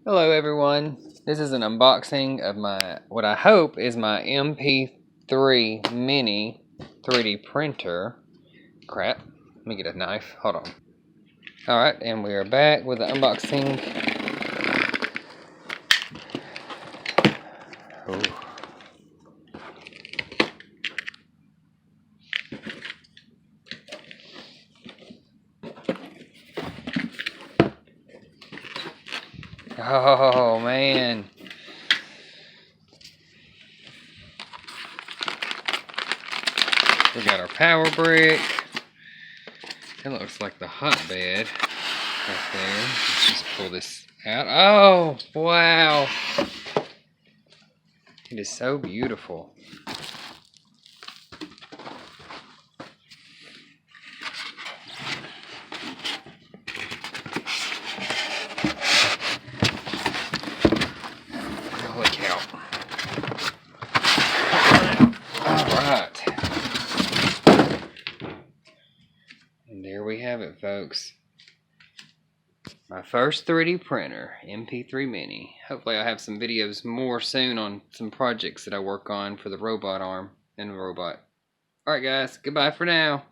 Hello everyone, this is an unboxing of what I hope is my MP3 Mini 3D printer. Crap, let me get a knife, hold on. Alright, and we are back with the unboxing. Ooh. Oh man. We got our power brick. It looks like the hotbed right there. Let's just pull this out. Oh, wow. It is so beautiful. Holy cow. Alright. And there we have it, folks. My first 3D printer, MP3 Mini. Hopefully I'll have some videos more soon on some projects that I work on for the robot arm and the robot. Alright guys, goodbye for now.